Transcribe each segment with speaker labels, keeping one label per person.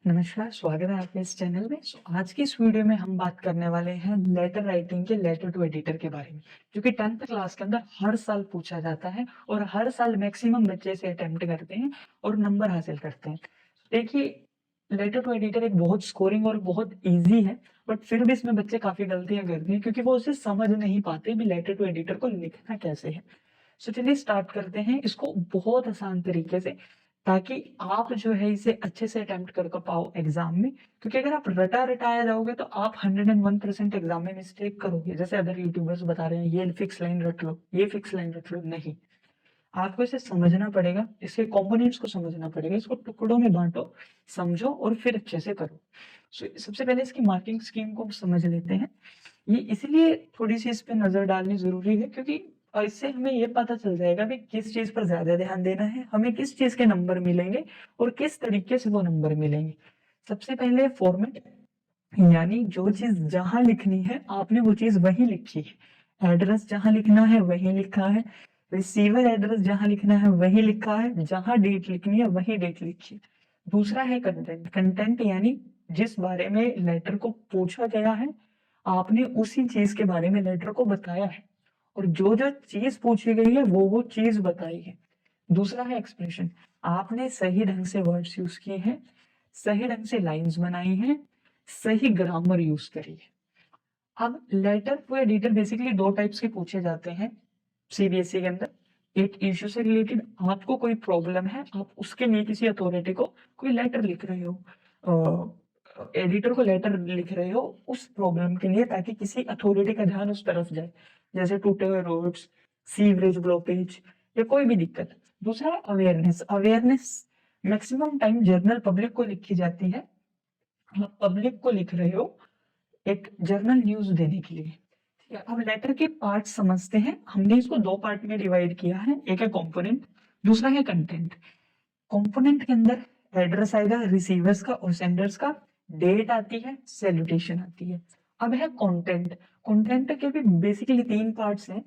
Speaker 1: नमस्कार, स्वागत है आपके इस चैनल में। आज की इस वीडियो में हम बात करने वाले हैं लेटर राइटिंग के लेटर टू एडिटर के बारे में, जो कि 10th क्लास के अंदर हर साल पूछा जाता है और हर साल मैक्सिमम बच्चे इसे अटेम्प्ट करते हैं और नंबर हासिल करते हैं। देखिए, लेटर टू एडिटर एक बहुत स्कोरिंग और बहुत ईज़ी है, बट फिर भी इसमें बच्चे काफ़ी गलतियाँ करते हैं क्योंकि वो उसे समझ नहीं पाते भी लेटर टू एडिटर को लिखना कैसे है। चलिए स्टार्ट करते हैं इसको बहुत आसान तरीके से, ताकि आप जो है इसे अच्छे से अटेम्प्ट कर पाओ एग्जाम में। क्योंकि अगर आप रटा-रटाया जाओगे तो आप 101% एग्जाम में मिस्टेक करोगे। जैसे अदर यूट्यूबर्स बता रहे हैं ये फिक्स लाइन रट लो, ये फिक्स लाइन रट लो, नहीं। आपको इसे समझना पड़ेगा, इसके कंपोनेंट्स को समझना पड़ेगा, इसको टुकड़ों में बाँटो, समझो और फिर अच्छे से करो। सबसे पहले इसकी मार्किंग स्कीम को समझ लेते हैं। ये इसलिए थोड़ी-सी इस पे नज़र डालनी ज़रूरी है क्योंकि इससे हमें ये पता चल जाएगा कि किस चीज़ पर ज़्यादा ध्यान देना है, हमें किस चीज़ के नंबर मिलेंगे और किस तरीके से वो नंबर मिलेंगे। सबसे पहले फॉर्मेट, यानी जो चीज़ जहाँ लिखनी है आपने वो चीज़ वहीं लिखी है। एड्रेस जहाँ लिखना है वहीं लिखा है, रिसीवर एड्रेस जहाँ लिखना है वहीं लिखा है, जहाँ डेट लिखनी है वहीं डेट लिखी है। दूसरा है कंटेंट। कंटेंट यानी जिस बारे में लेटर को पूछा गया है, आपने उसी चीज़ के बारे में लेटर को बताया है और जो-जो चीज़ पूछी गई है वो चीज़ बताई है। दूसरा है एक्सप्रेशन। आपने सही ढंग से वर्ड्स यूज़ किए हैं, सही ढंग से लाइन्स बनाई हैं, सही ग्रामर यूज़ करी है। अब letter to editor basically 2 types के पूछे जाते हैं सीबीएसई के अंदर। एक इश्यू से रिलेटेड, आपको कोई प्रॉब्लम है, आप उसके लिए किसी अथॉरिटी को कोई लेटर लिख रहे हो, एडिटर को लेटर लिख रहे हो उस प्रॉब्लम के लिए, ताकि किसी अथॉरिटी का ध्यान उस तरफ जाए। जैसे टूटे हुए रोड्स, सीवरेज ब्लॉकेज या कोई भी दिक्कत। दूसरा है awareness. Awareness maximum time general public को लिखी जाती है। आप पब्लिक को लिख रहे हो एक जर्नल न्यूज़ देने के लिए। ठीक है, अब लेटर के पार्ट समझते हैं। हमने इसको 2 पार्ट में डिवाइड किया है, एक है कंपोनेंट, दूसरा है कंटेंट। कंपोनेंट के अंदर एड्रेस आएगा रिसीवर्स का और सेंडर्स का, डेट आती है, सैल्यूटेशन आती है। अब है कंटेंट। कंटेंट के भी बेसिकली 3 पार्ट्स हैं।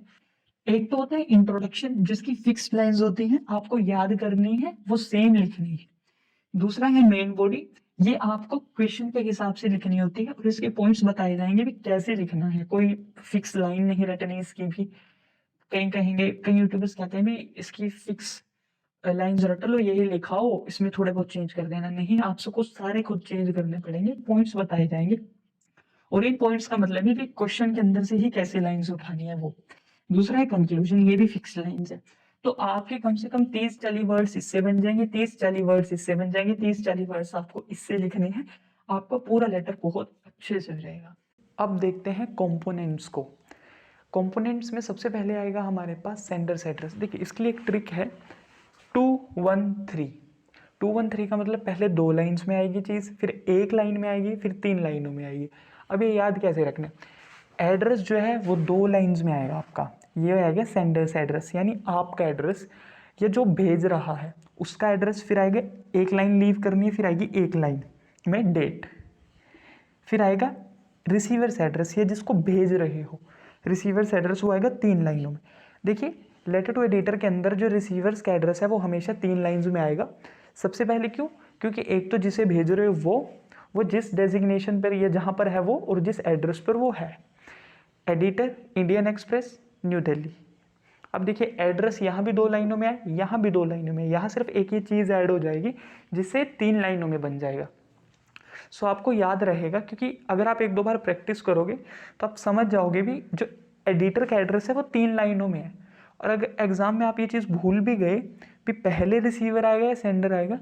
Speaker 1: एक तो होता है इंट्रोडक्शन, जिसकी फिक्स्ड लाइंस होती हैं, आपको याद करनी है, वो सेम लिखनी है। दूसरा है मेन बॉडी, ये आपको क्वेश्चन के हिसाब से लिखनी होती है और इसके पॉइंट्स बताए जाएंगे भी कैसे लिखना है। कोई फिक्स लाइन नहीं रटनी इसकी भी। कहीं कहेंगे, कई यूट्यूबर्स कहते हैं भी इसकी फिक्स लाइन्स रट लो, यही लिखाओ, इसमें थोड़े बहुत चेंज कर देना। नहीं, आपसे कुछ सारे खुद चेंज करने पड़ेंगे, पॉइंट्स बताए जाएंगे और इन पॉइंट्स का मतलब है कि क्वेश्चन के अंदर से ही कैसे लाइन्स उठानी है वो। दूसरा है कंक्लूजन, ये भी फिक्स लाइन्स है। तो आपके कम से कम 30-40 वर्ड्स इससे बन जाएंगे, 30-40 वर्ड्स इससे बन जाएंगे, 30-40 वर्ड्स आपको इससे लिखने हैं। आपका पूरा लेटर बहुत अच्छे से हो जाएगा। अब देखते हैं कंपोनेंट्स को। कंपोनेंट्स में सबसे पहले आएगा हमारे पास सेंडर्स एड्रेस। देखिए, इसके लिए एक ट्रिक है, 213। 213 का मतलब पहले 2 लाइन्स में आएगी चीज़, फिर 1 लाइन में आएगी, फिर 3 लाइनों में आएगी। अब ये याद कैसे रखना है, एड्रेस जो है वो 2 लाइन्स में आएगा आपका। ये आएगा सेंडर्स एड्रेस, यानी आपका एड्रेस, या जो भेज रहा है उसका एड्रेस। फिर आएगा 1 लाइन लीव करनी है, फिर आएगी 1 लाइन में डेट। फिर आएगा रिसीवर्स एड्रेस, ये जिसको भेज रहे हो, रिसीवर्स एड्रेस वो आएगा 3 लाइनों में। देखिए, लेटर टू एडिटर के अंदर जो रिसीवर्स का एड्रेस है वो हमेशा 3 लाइन्स में आएगा। सबसे पहले क्यों? क्योंकि एक तो जिसे भेज रहे हो वो जिस डेजिग्नेशन पर या जहाँ पर है वो, और जिस एड्रेस पर वो है। Editor Indian express, new Delhi. अब देखिए, एड्रेस यहाँ भी 2 लाइनों में है, यहाँ भी 2 लाइनों में, यहाँ सिर्फ एक ही चीज़ ऐड हो जाएगी जिससे 3 लाइनों में बन जाएगा। सो आपको याद रहेगा, क्योंकि अगर आप 1-2 बार प्रैक्टिस करोगे तो आप समझ जाओगे भी जो एडिटर का एड्रेस है वो 3 लाइनों में है। और अगर एग्जाम में आप ये चीज़ भूल भी गए भी पहले रिसीवर आएगा या सेंडर आएगा,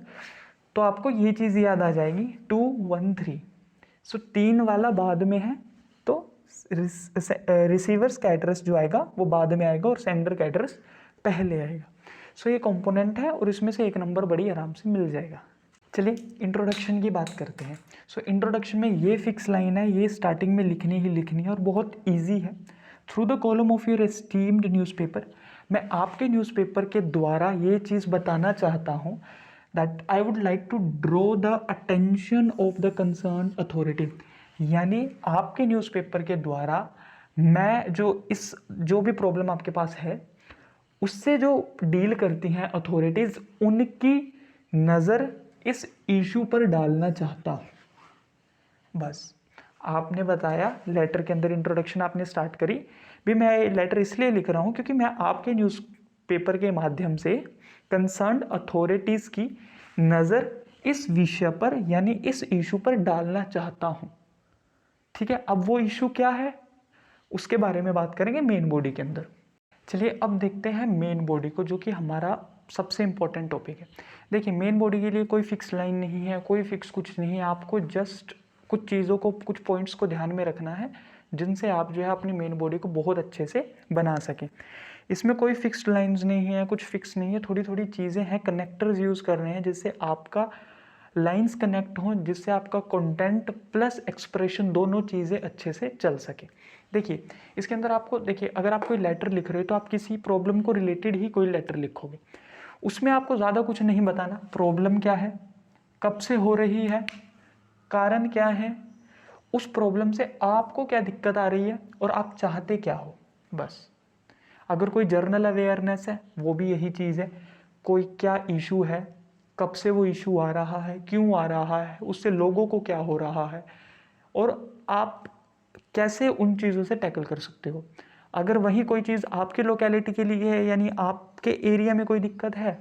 Speaker 1: तो आपको ये चीज़ याद आ जाएगी, 213। सो 3 वाला बाद में है, तो रिसीवर्स का एड्रेस जो आएगा वो बाद में आएगा और सेंडर का एड्रेस पहले आएगा। सो ये कंपोनेंट है और इसमें से 1 नंबर बड़ी आराम से मिल जाएगा। चलिए इंट्रोडक्शन की बात करते हैं। सो इंट्रोडक्शन में ये फिक्स लाइन है, ये स्टार्टिंग में लिखनी ही लिखनी है और बहुत इजी है। Through the column of your esteemed newspaper, मैं आपके न्यूज़पेपर के द्वारा ये चीज़ बताना चाहता हूँ that I would like to draw the attention of the concern authority. यानी आपके न्यूज़पेपर के द्वारा मैं जो भी प्रॉब्लम आपके पास है उससे जो डील करती हैं अथॉरिटीज़, उनकी नज़र इस इशू पर डालना चाहता हूँ। बस आपने बताया, लेटर के अंदर इंट्रोडक्शन आपने स्टार्ट करी भी। मैं ये लेटर इसलिए लिख रहा हूँ क्योंकि मैं आपके न्यूज़पेपर के माध्यम से कंसर्न्ड अथॉरिटीज़ की नज़र इस विषय पर यानी इस इशू पर डालना चाहता हूँ। ठीक है, अब वो इशू क्या है उसके बारे में बात करेंगे मेन बॉडी के अंदर। चलिए अब देखते हैं मेन बॉडी को, जो कि हमारा सबसे इंपॉर्टेंट टॉपिक है। देखिए मेन बॉडी के लिए कोई फिक्स लाइन नहीं है, कोई फिक्स कुछ नहीं है। आपको जस्ट कुछ चीज़ों को, कुछ पॉइंट्स को ध्यान में रखना है जिनसे आप जो है अपनी मेन बॉडी को बहुत अच्छे से बना सकें। इसमें कोई फिक्स्ड लाइंस नहीं है, कुछ फिक्स नहीं है, थोड़ी थोड़ी चीज़ें हैं, कनेक्टर्स यूज़ कर रहे हैं जिससे आपका लाइंस कनेक्ट हों, जिससे आपका कंटेंट प्लस एक्सप्रेशन दोनों चीज़ें अच्छे से चल सके। देखिए इसके अंदर आपको, देखिए अगर आप कोई लेटर लिख रहे हो तो आप किसी प्रॉब्लम को रिलेटेड ही कोई लेटर लिखोगे। उसमें आपको ज़्यादा कुछ नहीं बताना, प्रॉब्लम क्या है, कब से हो रही है, कारण क्या है, उस प्रॉब्लम से आपको क्या दिक्कत आ रही है और आप चाहते क्या हो, बस। अगर कोई जर्नल अवेयरनेस है वो भी यही चीज़ है, कोई क्या इशू है, कब से वो इशू आ रहा है, क्यों आ रहा है, उससे लोगों को क्या हो रहा है और आप कैसे उन चीज़ों से टैकल कर सकते हो। अगर वही कोई चीज़ आपके लोकेलिटी के लिए है, यानी आपके एरिया में कोई दिक्कत है,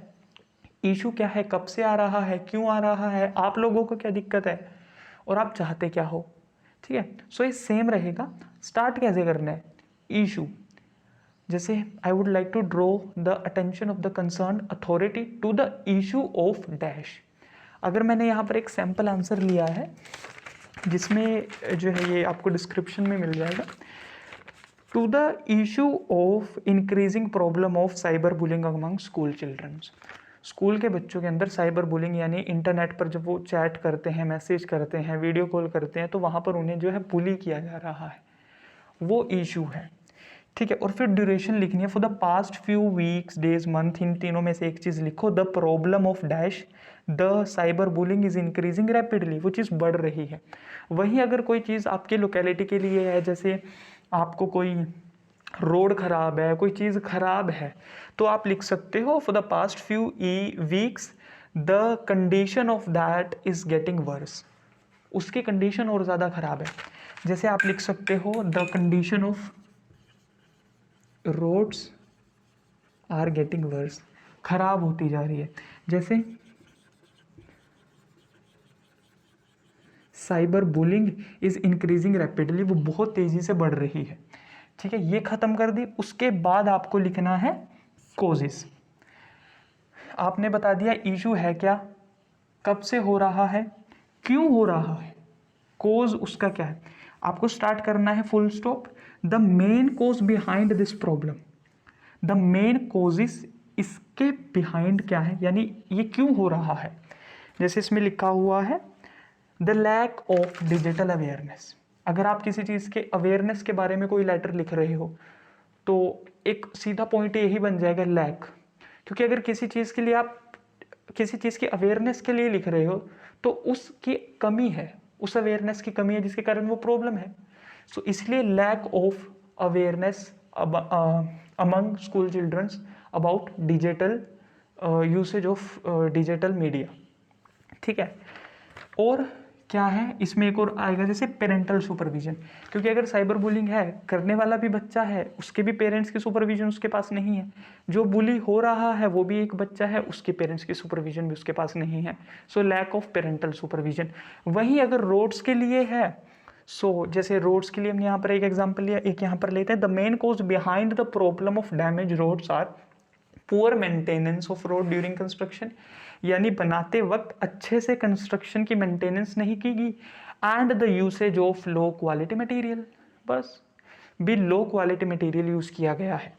Speaker 1: इशू क्या है, कब से आ रहा है, क्यों आ रहा है, आप लोगों को क्या दिक्कत है और आप चाहते क्या हो। ठीक है, सो ये सेम रहेगा। स्टार्ट कैसे करना है, इशू, जैसे I would like to draw the attention of the concern authority to the issue of dash. अगर मैंने यहाँ पर एक सैम्पल आंसर लिया है जिसमें जो है ये आपको डिस्क्रिप्शन में मिल जाएगा, to the issue of increasing problem of cyber bullying among school childrens. School के बच्चों के अंदर साइबर बुलिंग यानी इंटरनेट पर जब वो चैट करते हैं, मैसेज करते हैं, वीडियो कॉल करते हैं, तो वहाँ पर उन्हें जो है बुली किया जा रहा है, वो इशू है। ठीक है, और फिर ड्यूरेशन लिखनी है, for the past few weeks, days, month, इन तीनों में से एक चीज़ लिखो। The problem of dash, the cyber bullying is increasing rapidly, वो चीज़ बढ़ रही है। वहीं अगर कोई चीज़ आपके लोकेलिटी के लिए है, जैसे आपको कोई रोड खराब है, कोई चीज़ खराब है, तो आप लिख सकते हो for the past few weeks the condition of that is getting worse, उसकी कंडीशन और ज़्यादा खराब है। जैसे आप लिख सकते हो the condition of roads are getting worse, खराब होती जा रही है। जैसे cyber bullying is increasing rapidly, वो बहुत तेजी से बढ़ रही है। ठीक है, ये खत्म कर दी। उसके बाद आपको लिखना है कोजेस। आपने बता दिया इशू है क्या, कब से हो रहा है, क्यों हो रहा है, कोज उसका क्या है। आपको स्टार्ट करना है full stop, the main cause behind this problem. The main cause is, इसके बिहाइंड क्या है, यानी ये क्यों हो रहा है। जैसे इसमें लिखा हुआ है the lack of digital awareness. अगर आप किसी चीज़ के अवेयरनेस के बारे में कोई लेटर लिख रहे हो तो एक सीधा पॉइंट यही बन जाएगा, लैक। क्योंकि अगर किसी चीज़ के लिए आप किसी चीज़ की अवेयरनेस के लिए लिख रहे हो तो उसकी कमी है, उस अवेयरनेस की कमी है जिसके कारण वो प्रॉब्लम है। सो इसलिए lack of awareness among school childrens about digital usage of digital media. ठीक है, और क्या है इसमें एक और आएगा, जैसे पेरेंटल सुपरविजन। क्योंकि अगर साइबर बुलिंग है, करने वाला भी बच्चा है, उसके भी पेरेंट्स की सुपरविजन उसके पास नहीं है। जो बुली हो रहा है वो भी एक बच्चा है, उसके पेरेंट्स की सुपरविजन भी उसके पास नहीं है। So lack of parental supervision. वहीं अगर रोड्स के लिए है, सो जैसे रोड्स के लिए हमने यहाँ पर एक एग्जाम्पल लिया, एक यहाँ पर लेते हैं, the main cause behind the problem of damage roads are poor maintenance of road during construction, यानी बनाते वक्त अच्छे से कंस्ट्रक्शन की मेंटेनेंस नहीं की गई, and the usage of low quality material, बस भी लो क्वालिटी मटेरियल यूज किया गया है।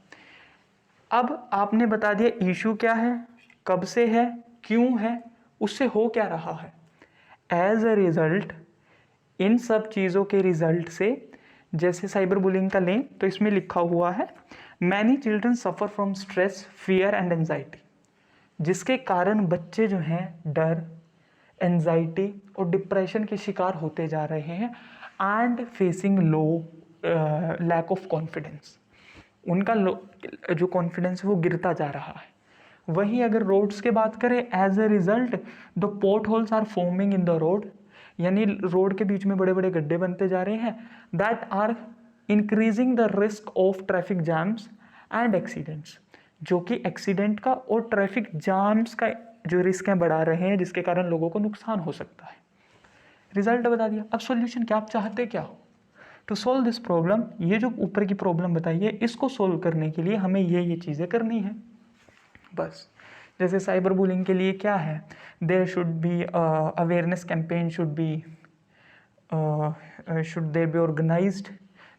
Speaker 1: अब आपने बता दिया इशू क्या है, कब से है, क्यों है, उससे हो क्या रहा है। एज अ रिजल्ट, इन सब चीज़ों के रिजल्ट से, जैसे साइबर बुलिंग का लें तो इसमें लिखा हुआ है many children suffer from stress, fear and anxiety, जिसके कारण बच्चे जो हैं डर, एंजाइटी और डिप्रेशन के शिकार होते जा रहे हैं, and facing low lack of confidence, उनका जो कॉन्फिडेंस है वो गिरता जा रहा है। वहीं अगर रोड्स की बात करें, as a result the potholes are forming in the road, यानी रोड के बीच में बड़े बड़े गड्ढे बनते जा रहे हैं, that are increasing the risk of traffic jams and accidents, जो कि एक्सीडेंट का और ट्रैफिक जाम्स का जो रिस्क है बढ़ा रहे हैं, जिसके कारण लोगों को नुकसान हो सकता है। रिजल्ट बता दिया। अब सॉल्यूशन क्या, आप चाहते क्या हो? टू सोल्व दिस प्रॉब्लम, ये जो ऊपर की प्रॉब्लम बताई है, इसको सोल्व करने के लिए हमें ये चीज़ें करनी है बस। जैसे साइबर बुलिंग के लिए क्या है, there should be awareness campaign, should there be organised,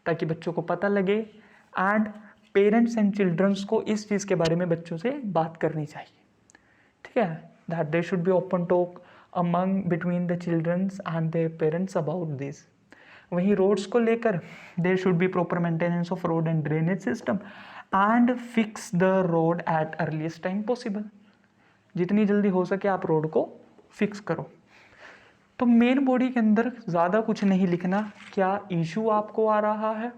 Speaker 1: ताकि बच्चों को पता लगे, एंड पेरेंट्स एंड चिल्ड्रंस को इस चीज़ के बारे में बच्चों से बात करनी चाहिए, ठीक है। That there should be open talk among between the childrens and their parents about this. वहीं रोड्स को लेकर there should be proper maintenance of road and drainage system and fix the road at earliest time possible, जितनी जल्दी हो सके आप road को fix करो। तो मेन बॉडी के अंदर ज़्यादा कुछ नहीं लिखना, क्या इशू आपको आ रहा है,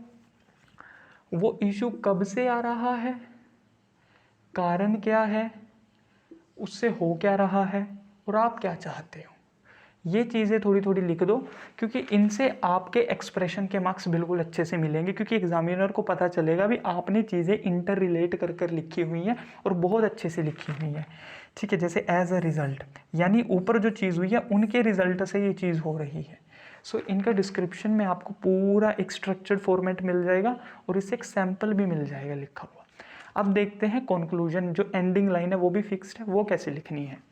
Speaker 1: वो इशू कब से आ रहा है, कारण क्या है, उससे हो क्या रहा है, और आप क्या चाहते हो। ये चीज़ें थोड़ी थोड़ी लिख दो, क्योंकि इनसे आपके एक्सप्रेशन के मार्क्स बिल्कुल अच्छे से मिलेंगे, क्योंकि एग्जामिनर को पता चलेगा भी आपने चीज़ें इंटर रिलेट कर कर लिखी हुई हैं और बहुत अच्छे से लिखी हुई हैं, ठीक है। जैसे एज अ रिजल्ट, यानी ऊपर जो चीज़ हुई है उनके रिजल्ट से ये चीज़ हो रही है। सो इनका डिस्क्रिप्शन में आपको पूरा एक स्ट्रक्चर्ड फॉर्मेट मिल जाएगा और इससे एक सैम्पल भी मिल जाएगा लिखा हुआ। अब देखते हैं कंक्लूजन, जो एंडिंग लाइन है वो भी फिक्स्ड है, वो कैसे लिखनी है।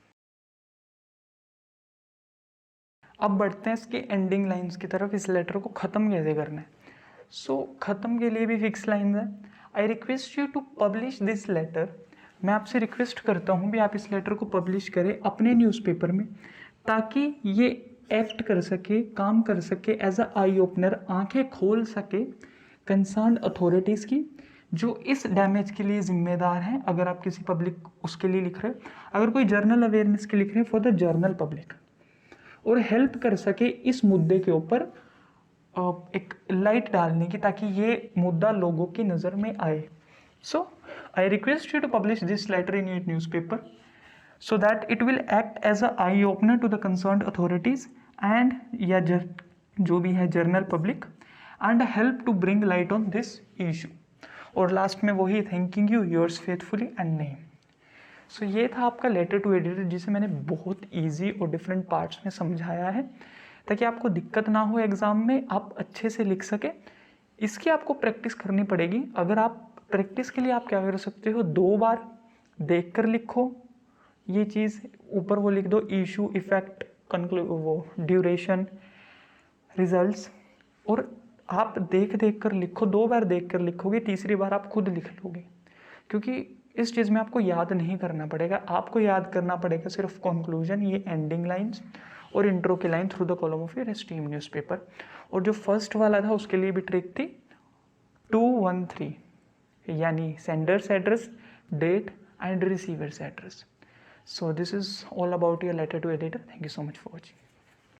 Speaker 1: अब बढ़ते हैं इसकी एंडिंग लाइंस की तरफ, इस लेटर को ख़त्म कैसे करना है। सो ख़त्म के लिए भी फिक्स लाइन है। I request you to publish this letter, मैं आपसे रिक्वेस्ट करता हूँ भी आप इस लेटर को पब्लिश करें अपने न्यूज़पेपर में, ताकि ये एक्ट कर सके, काम कर सके एज अ आई ओपनर, आंखें खोल सके कंसर्न अथॉरिटीज़ की, जो इस डैमेज के लिए जिम्मेदार हैं। अगर आप किसी पब्लिक उसके लिए लिख रहे हैं, अगर कोई जर्नल अवेयरनेस के लिख रहे हैं फॉर द जर्नल पब्लिक, और हेल्प कर सके इस मुद्दे के ऊपर एक लाइट डालने की, ताकि ये मुद्दा लोगों की नज़र में आए। So I request you to publish this letter in your newspaper so that it will act as a eye opener to the concerned authorities and या जो भी है general public, and help to bring light on this issue। और last में वही thanking you yours faithfully and name. So ये था आपका लेटर टू एडिटर, जिसे मैंने बहुत इजी और डिफरेंट पार्ट्स में समझाया है, ताकि आपको दिक्कत ना हो एग्ज़ाम में, आप अच्छे से लिख सके। इसकी आपको प्रैक्टिस करनी पड़ेगी। अगर आप प्रैक्टिस के लिए आप क्या कर सकते हो, 2 बार देख कर लिखो, ये चीज़ ऊपर वो लिख दो, इशू, इफेक्ट, वो ड्यूरेशन, रिजल्ट्स, और आप देख देख कर लिखो। 2 बार देख कर लिखोगे, तीसरी बार आप खुद लिख लोगे, क्योंकि इस चीज़ में आपको याद नहीं करना पड़ेगा। आपको याद करना पड़ेगा सिर्फ कंक्लूजन, ये एंडिंग लाइंस और इंट्रो की line through the column of your esteem newspaper. और जो फर्स्ट वाला था उसके लिए भी ट्रिक थी 213, यानी sender's address, date and receiver's address. So this is all about your letter to editor. Thank you so much for watching.